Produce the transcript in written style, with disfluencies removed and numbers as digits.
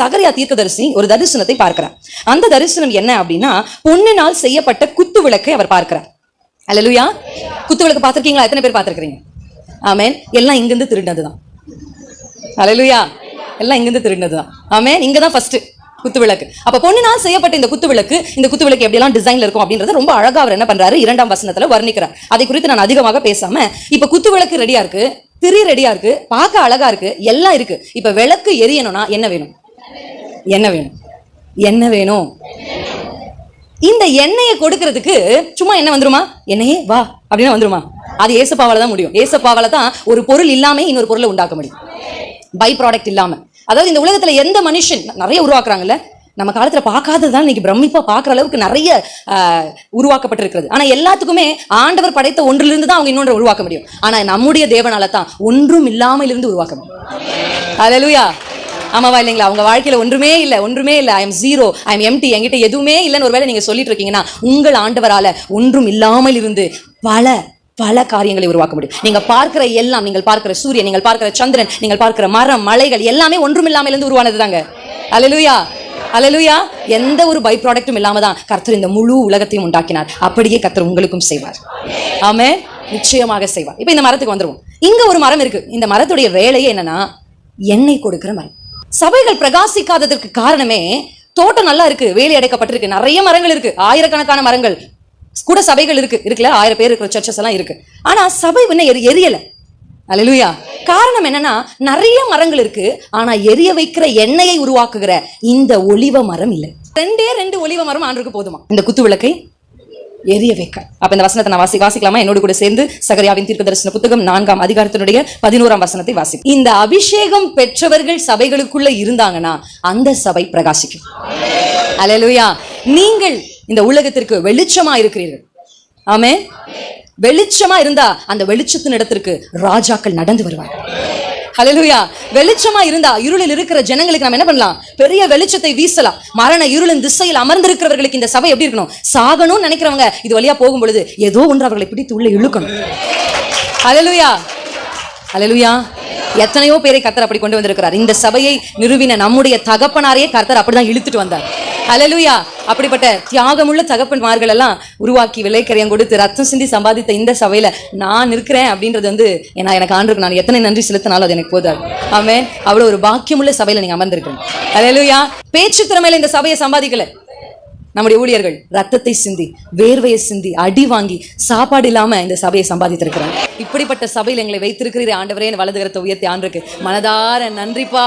சகரியா தீர்க்கதரிசி ஒரு தரிசனத்தை பார்க்கிறார். அந்த தரிசனம் என்ன அப்படின்னா, பொன்னினால் செய்யப்பட்ட குத்து விளக்கை அவர் பார்க்கிறார். அல்லேலூயா. குத்து விளக்கு பார்த்திருக்கீங்களா? எத்தனை பேர் பார்த்திருக்கீங்க? ஆமென். எல்லாம் இங்கிருந்து திருடினதுதான். அல்லேலூயா. எல்லாம் இங்கிருந்து திருடினதுதான். ஆமென். இங்கதான் ஃபர்ஸ்ட் குத்து விளக்கு. அப்ப பொன்னினால் செய்யப்பட்ட இந்த குத்து விளக்கு எப்படி எல்லாம் டிசைன்ல இருக்கும் அப்படின்றத ரொம்ப அழகா அவர் என்ன பண்றாரு, 2ஆம் வசனத்துல வர்ணிக்கிறார். அதை குறித்து நான் அதிகமாக பேசாம, இப்ப குத்து விளக்கு ரெடியா இருக்கு, திரி ரெடியா இருக்கு, பார்க்க அழகா இருக்கு, எல்லாம் இருக்கு. இப்ப விளக்கு எரியணும்னா என்ன வேணும்? என்ன வேணும்? இந்த எண்ணெயை கொடுக்கறதுக்கு சும்மா என்ன வந்துருமா? எண்ணெயே வா அப்படின்னா வந்துருமா? அது ஏசப்பாவால தான் முடியும். ஏசப்பாவால தான் ஒரு பொருள் இல்லாம இன்னொரு பொருளை உண்டாக்க முடியும். பை ப்ராடக்ட் இல்லாம. அதாவது இந்த உலகத்துல எந்த மனுஷன் நிறைய உருவாக்குறாங்கல்ல, நம்ம காலத்துல பார்க்காததுதான் இன்னைக்கு பிரமிப்பா பார்க்குற அளவுக்கு நிறைய உருவாக்கப்பட்டிருக்கிறது. ஆனா எல்லாத்துக்குமே ஆண்டவர் படைத்த ஒன்றிலிருந்து தான் அவங்க இன்னொன்று உருவாக்க முடியும். ஆனா நம்முடைய தேவனால தான் ஒன்றும் இல்லாமல் இருந்து உருவாக்க முடியும். அல்லேலூயா. ஆமாவா இல்லைங்களா? அவங்க வாழ்க்கையில ஒன்றுமே இல்லை, I am zero, I am empty, என்கிட்ட எதுவுமே இல்லைன்னு ஒருவேளை நீங்க சொல்லிட்டு இருக்கீங்கன்னா, உங்கள் ஆண்டவரால ஒன்றும் இல்லாமல் இருந்து பல காரியங்களை உருவாக்க முடியும். நீங்க பார்க்கிற எல்லாம், நீங்கள் பார்க்கிற சூரியன், நீங்கள் பார்க்கிற சந்திரன், நீங்கள் பார்க்கிற மரம், மலைகள் எல்லாமே ஒன்றும் இல்லாமல் இருந்து உருவானது தாங்க. அல்லேலூயா. அல்லேலூயா. எந்த ஒரு பை ப்ராடக்டும் இல்லாம தான் கர்த்தர் இந்த முழு உலகத்தையும் உண்டாக்கினார். அப்படியே கர்த்தர் உங்களுக்கும் செய்வார். ஆமென். நிச்சயமாக செய்வார். இப்ப இந்த மரத்துக்கு வந்துருவோம். இங்க ஒரு மரம் இருக்கு. இந்த மரத்துடைய வேலையே என்னன்னா, எண்ணெய் கொடுக்கிற மரம். சபைகள் பிரகாசிக்காததற்கு காரணமே, தோட்டம் நல்லா இருக்கு, வேலி அடைக்கப்பட்டிருக்கு, நிறைய மரங்கள் இருக்கு, ஆயிரக்கணக்கான மரங்கள் கூட சபைகள் இருக்குல்ல, 1000 பேர் இருக்கிற சர்ச்சஸ் எல்லாம் இருக்கு. ஆனா சபை இன்னும் எரியல. அல்லேலூயா. காரணம் என்னன்னா, நிறைய மரங்கள் இருக்கு, ஆனா எரிய வைக்கிற எண்ணெயை உருவாக்குகிற இந்த ஒலிவ மரம் இல்லை. 2 ஒலிவ மரம் ஆண்டுக்கு போதுமா இந்த குத்து விளக்கை எரிய வைக்க? அப்ப இந்த வசனத்தை நான் வாசிக்கலாமா? என்னோடு கூட சேர்ந்து சகரியாவின் தீர்க்கதரிசன புத்தகம் 4ஆம் அதிகாரத்தினுடைய 11ஆம் வசனத்தை வாசி. இந்த அபிஷேகம் பெற்றவர்கள் சபைகளுக்குள்ள இருந்தாங்கன்னா அந்த சபை பிரகாசிக்கும். அல்லேலூயா. நீங்கள் இந்த உலகத்திற்கு வெளிச்சமா இருக்கிறீர்கள். ஆமென். வெளிச்சமா இருந்தா அந்த வெளிச்சத்தின் இடத்திற்கு ராஜாக்கள் நடந்து வருவார்கள். அல்லேலூயா. வெளிச்சமா இருந்தா இருளில் இருக்கிற ஜனங்களுக்கு நம்ம என்ன பண்ணலாம்? பெரிய வெளிச்சத்தை வீசலாம். மரண இருளின் திசையில் அமர்ந்திருக்கிறவர்களுக்கு இந்த சபை எப்படி இருக்கணும்? சாகணும்னு நினைக்கிறவங்க இது வழியா போகும் பொழுது ஏதோ ஒன்று அவர்களை பிடித்து உள்ள இழுக்கணும். அல்லேலூயா. அல்லேலூயா. எத்தனையோ பேரை கர்த்தர் அப்படி கொண்டு வந்திருக்கிறார். இந்த சபையை நிறுவின நம்முடைய தகப்பனாரையே கர்த்தர் அப்படிதான் இழுத்துட்டு வந்தார். அல்லேலூயா. அப்படிப்பட்ட தியாகமுள்ள தகப்பன்மார்கள் எல்லாம் உருவாக்கி விலைக்கரையம் கொடுத்து ரத்தம் சிந்தி சம்பாதித்த இந்த சபையில நான் இருக்கிறேன் அப்படின்றது எனக்கு ஆண்டுக்கு நான் எத்தனை நன்றி செலுத்தினாலும் அது எனக்கு போதாது. ஆமென். அவ்வளவு ஒரு பாக்கியமுள்ள சபையில நீங்க அமர்ந்திருக்கீங்க. அல்லேலூயா. பேச்சு திறமையில இந்த சபையை சம்பாதிக்கல. நம்முடைய ஊழியர்கள் ரத்தத்தை சிந்தி, வேர்வையை சிந்தி, அடி வாங்கி, சாப்பாடு இல்லாம இந்த சபையை சம்பாதித்திருக்கிறார். இப்படிப்பட்ட சபையில் எங்களை வைத்திருக்கிறீர் ஆண்டவரே. வலதுகரத்தை உயர்த்தி ஆண்டுக்கு மனதார நன்றிப்பா.